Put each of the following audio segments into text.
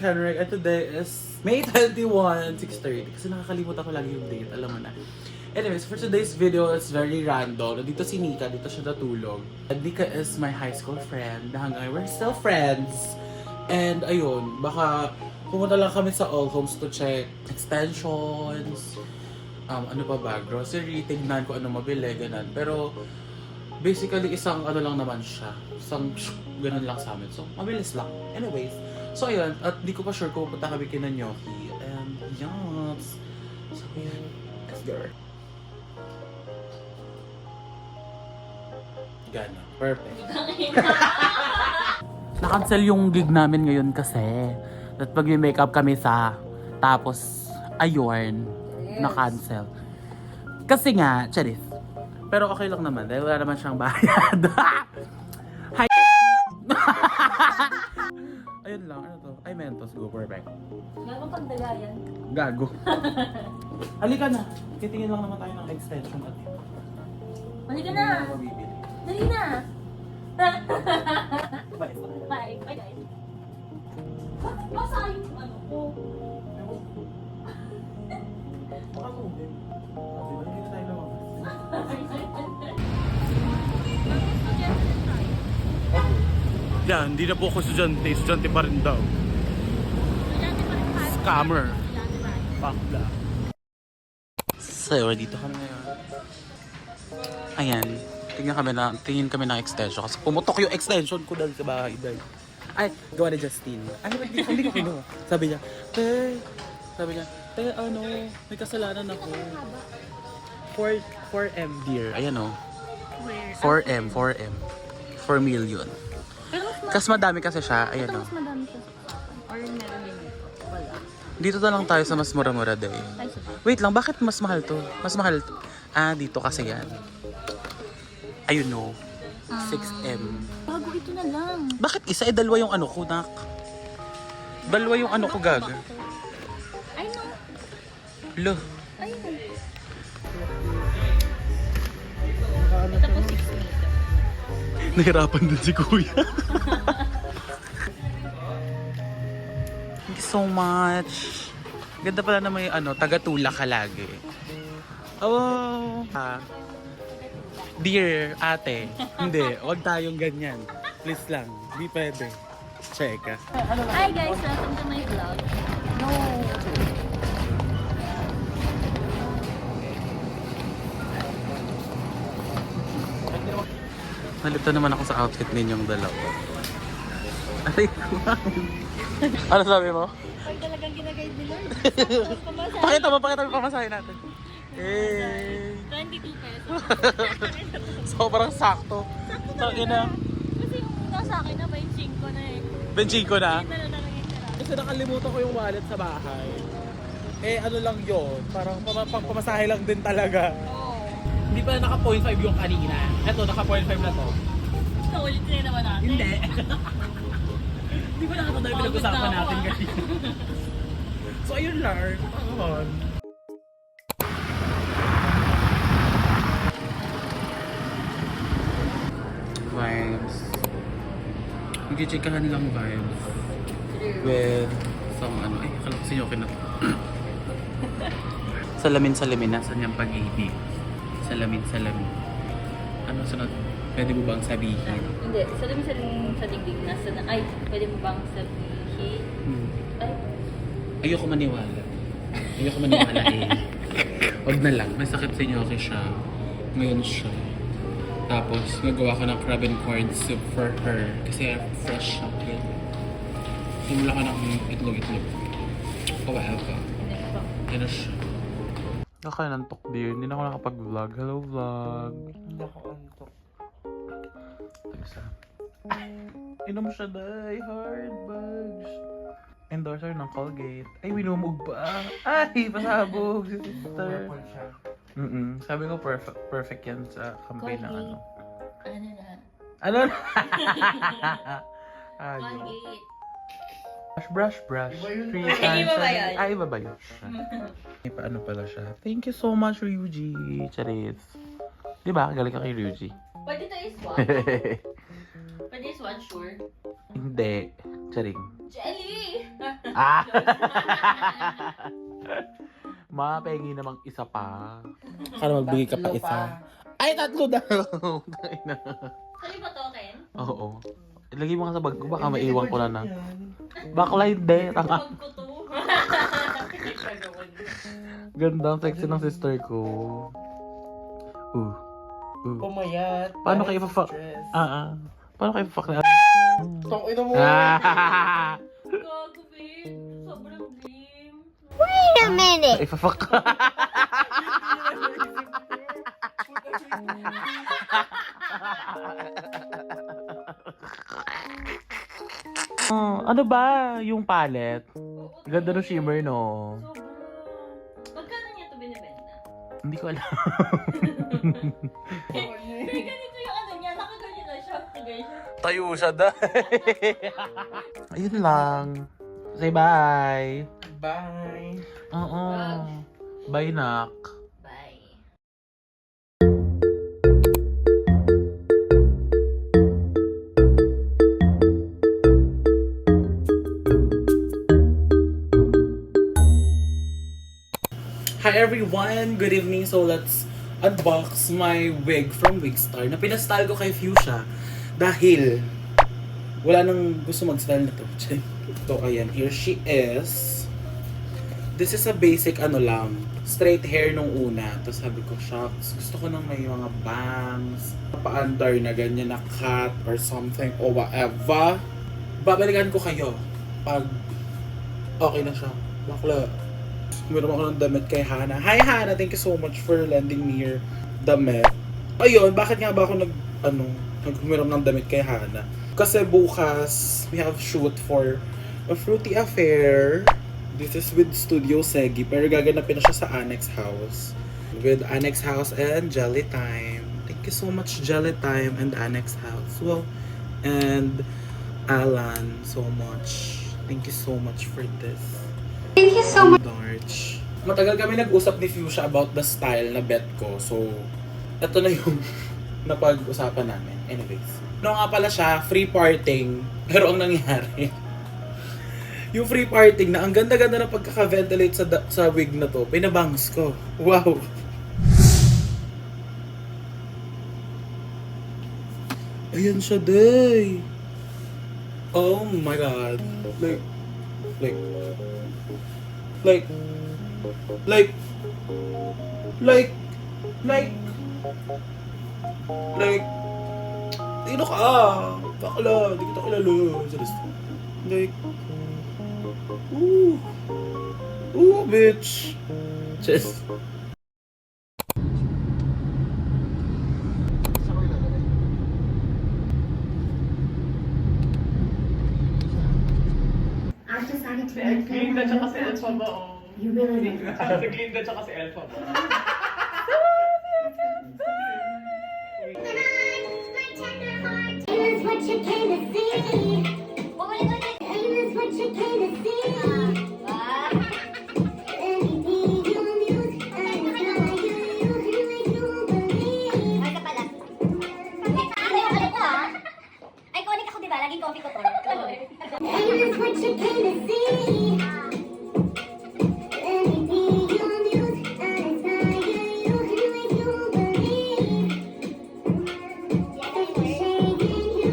Henrik and today is May 21, 6:30. Kasi nakakalimutan ko lagi yung date, alam mo na. Anyways, for today's video, it's very random. Dito si Nika, dito siya natulog. And Nika is my high school friend na hanggang we're still friends. And ayun, baka pumunta lang kami sa All Homes to check extensions, ano pa ba, grocery, tignan ko ano mabili, ganun. Pero basically, isang ano lang naman siya. Isang ganun lang sa amin. So, mabilis lang. Anyways. So, ayun. At di ko pa sure kung pupunta kami kina Nyoki. And, yes. So, ayun. Let's go. Gana. Perfect. Na-cancel yung gig namin ngayon kasi. At pag may makeup kami tapos, ayun. Na-cancel. Kasi nga, charis. Pero okay lang naman dahil wala naman siyang bayad. Hi! Ayun lang, ano to? Ay, Mentos, go, perfect. Gago pang dalayan. Gago. Halika na. Titingin lang naman tayo ng extension at yun. Halika na! Dali na! Bye. Bye! Bye guys! Bakit basa yung ano ko? Baka tubig. Diba, hindi na tayo lumabas. Yan, hindi na po ako estudyante. Estudyante pa rin daw. Scammer. Pakla. So, dito kami ngayon. Ayan. Tingin kami ng extension. Kasi pumutok yung extension ko dahil sa bahay. Ay, gawa ni Justine. Ay, hindi ko kinuha. Sabi niya, ano, may kasalanan ako. 4M dear. Ayan o. 4M. 4 million. Kasi madami kasi siya. Ayan o. Mas madami siya. Or meron din ito. Wala. Dito na lang tayo sa mas mura-mura day. Ay, sige. Wait lang, bakit mas mahal to? Mas mahal to. Ah, dito kasi yan. Ayun o. 6M. Bago ito na lang. Bakit isa? Dalawa yung ano ko, nak. Dalawa yung ano ko, gag. Ay, no. Lo. Ay, no. Ito po 6 meter. Nahirapan din si kuya. Thank you so much. Ganda pala na may taga-tula ka lagi. Oh. Dear ate, hindi, wag tayong ganyan. Please lang, di pwede. Cheka. Hi guys, welcome to my vlog. No. Nalito naman ako sa outfit ninyong dalawa. Aray ko. Ano sabi mo? Pag talagang ginaguide ni Lord. Pakita mo yung pamasahe natin. Eh. 22 pesos. Sobrang sakto. Tangina. Kasi yung nasa akin na 25 na eh. Benching ko na. Hindi na lang yung Kasi nakalimutan ko yung wallet sa bahay. Eh ano lang yon, parang pamasahe lang din talaga. Oo. Hindi pa naka 0.5 yung kanina. Eto, naka 0.5 na to. Naulit na naman natin. Hindi. Hindi ba nakatanda yung pinag-usapan natin kanina? So ayun lang. Ayun. Vibes. Mag-checkahan lang vibes. With some ay, akala ko sinyokin na to. Salamin, nasan yung pag-ibig? Salamin. Ano sunod? Pwede mo bang sabihin? Hindi, sabi sa digdig nasa na, ay, pwede mo bang sabihin? Ay, Ayoko maniwala eh. Wag na lang. May sakit sa inyo kasi siya. Ngayon siya. Tapos, nagawa ko ng crab and corn soup for her. Kasi fresh siya. Simula ka ng itlog-itlog. O whatever. hindi pa. Yan na siya. Nakakanantok dear. Hindi na ako nakapag-vlog. Hello vlog. Hindi ako antok. Tagsa. Inom siya day. Hard bugs. Endorser ng Colgate. Ay, winumog pa. Ay, pasabog si sister. Sabi ko perfect yan sa campaign ng ano. Ano na? Ano na? Ayo. Colgate. Brush. Three Ay, times. iba ba yan? Ay, iba ba yun? May paano pala siya. Thank you so much, Ryuji. Charis. Diba? Galing ka kay Ryuji. Pwede to is one. Pwede is one, sure. Hindi. Charing. Jelly! Ah! Mapengi namang isa pa. Para magbigay ka pa Tatlo isa. pa. Ay, tatlo daw! Sa'yo ba to, Ken? Oo. Ilagay mo nga sa bag ko, baka maiwan ko na. Bakla hindi. Tanga. Huwag ko to. Ganda ang sexy ng sister ko. Pumayat. Paano kayo Parang pa- stress. Paano kayo fuck na? Tong ina mo. Gago, babe. Sobrang dream. Wait a minute. Ifa-fuck. Ano ba yung palette? Oo, Ganda ng babe. shimmer, no? Sobrang. Magkano niya to binibenta? Hindi ko alam. Pero ganito yung ano niya. Nakaganyan na siya. Guys. Tayo siya Ayun lang. Say bye. Bye. Oo. Bye, nak. Bye. Hi everyone! Good evening. So let's unbox my wig from Wigstar na pinastyle ko kay Fuchsia dahil wala nang gusto mag-style na to. So ayan, here she is. This is a basic ano lang, straight hair nung una. Tapos sabi ko, shucks, gusto ko nang may mga bangs, pa-under na ganyan na cut or something or whatever. Babalikan ko kayo pag okay na siya. Bakla. Meron ako ng damit kay Hana. Hi Hana, thank you so much for lending me your damit. Ayun, bakit nga ba ako naghumiram ng damit kay Hana? Kasi bukas, we have shoot for a Fruity Affair. This is with Studio Segi, pero gaganapin na siya sa Annex House. With Annex House and Jelly Time. Thank you so much, Jelly Time and Annex House. Well, and Alan, so much. Thank you so much for this. Thank you so much. Darch. Matagal kami nag-usap ni Fuchsia about the style na bet ko. So, ito na yung napag-usapan namin. Anyways. No nga pala siya, free parting. Pero ang nangyari, yung free parting na ang ganda-ganda na pagkaka-ventilate sa wig na to, pinabangs ko. Wow! Ayan siya, day! Oh my God! Like, like, like, sino ka? Bakla, di kita kilala. Like, bitch. Just. I've decided to make Glinda tsaka si Elfa ba? You really need Si Glinda tsaka si Elfa ba? Aim is what you came to see. Aim is what you came to see. Anything you use, and it's not you make you believe. Ay ka pala. Alam ko ha. Iconic ako diba? Laging coffee ko to. Aim is what you came to see. Anything you use, and it's not you make you believe.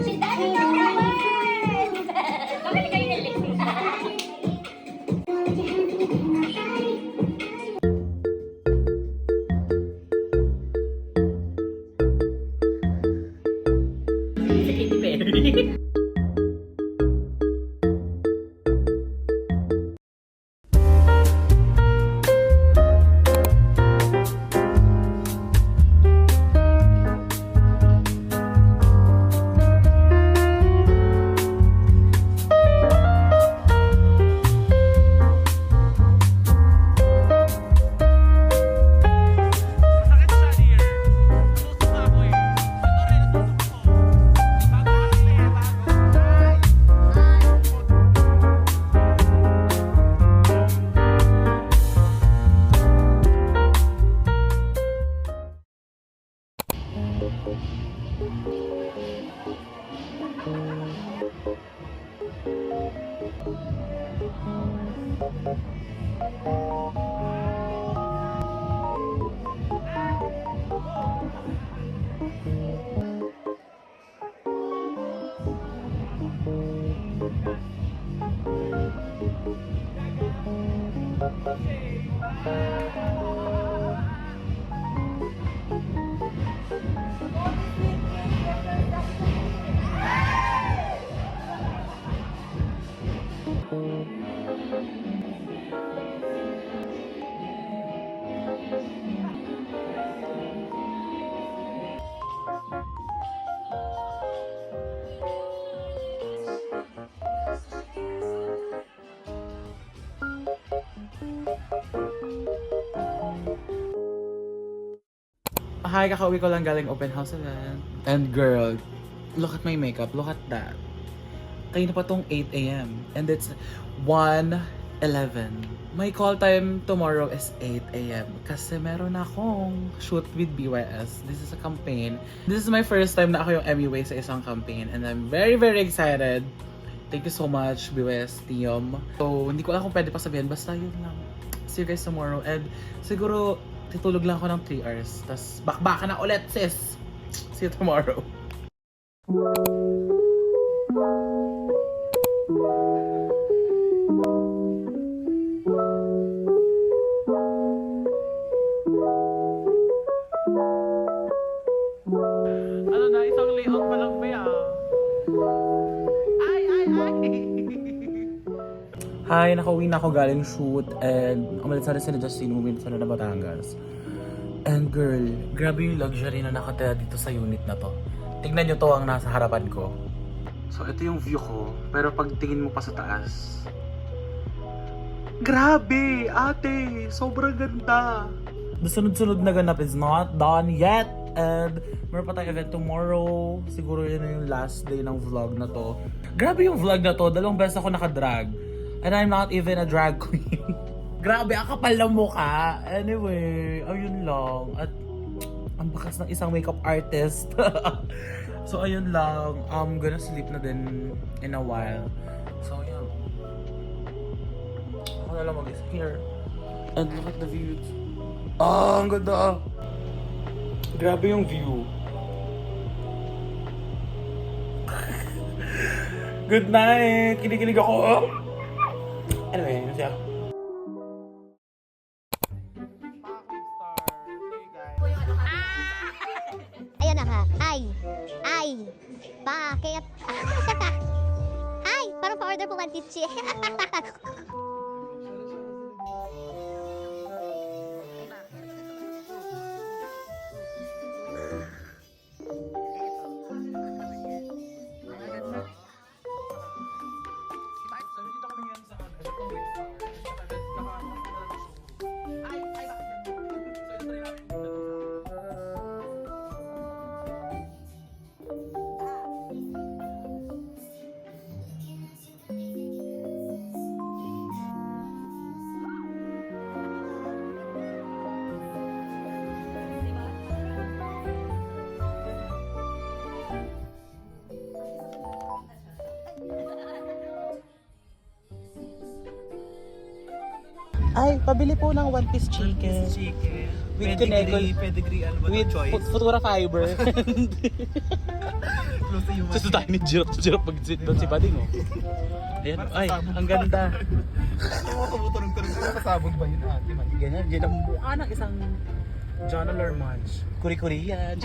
She's done it on the world. Bakit kayo nilip? Hi, kakauwi ko lang galing open house event. And girl, look at my makeup. Look at that. Kayo na pa tong 8 a.m. And it's 1:11. My call time tomorrow is 8 a.m. Kasi meron akong shoot with BYS. This is a campaign. This is my first time na ako yung MUA sa isang campaign. And I'm very, very excited. Thank you so much, BYS team. So, hindi ko alam kung pwede pa sabihin. Basta yun lang. See you guys tomorrow. And siguro, titulog lang ako ng 3 hours. Tapos, bakbakan na ulit, sis. See you tomorrow. Ano na, isang layout pa lang ba yan? Ay! Hi, nakauwi na ako galing shoot and umalis na rin sila Justine, umuwi na sila na Batangas. And girl, grabe yung luxury na nakatira dito sa unit na to. Tignan nyo to ang nasa harapan ko. So ito yung view ko, pero pag tingin mo pa sa taas, grabe, ate, sobrang ganda. The sunod-sunod na ganap is not done yet. And meron pa tayong event tomorrow. Siguro yun na yung last day ng vlog na to. Grabe yung vlog na to. 2 beses ako nakadrag. And I'm not even a drag queen. Grabe, ang kapal ng mukha. Anyway, ayun lang. At ang bakas ng isang makeup artist. So ayun lang. I'm gonna sleep na din in a while. So yun. Ako na lang mag-here. And look at the views. Ah, ang ganda. Grabe yung view. Good night! Kinikilig ako. Anyway, yun siya. Ayan na nga. Ay. Bakit? Ay, parang pa-order po 1 piece. Ay, pabili po ng 1 piece chicken. With Pedigree, ano ba with Futura fiber. Gusto tayo ni Jirop mag-sit doon si Bading, oh. Ayan, ay, ang ganda. Tumutunog ka kasabog ba yun ate? Ganyan, yan ang mukha ng isang John Lormange. Kuri-kuri yan.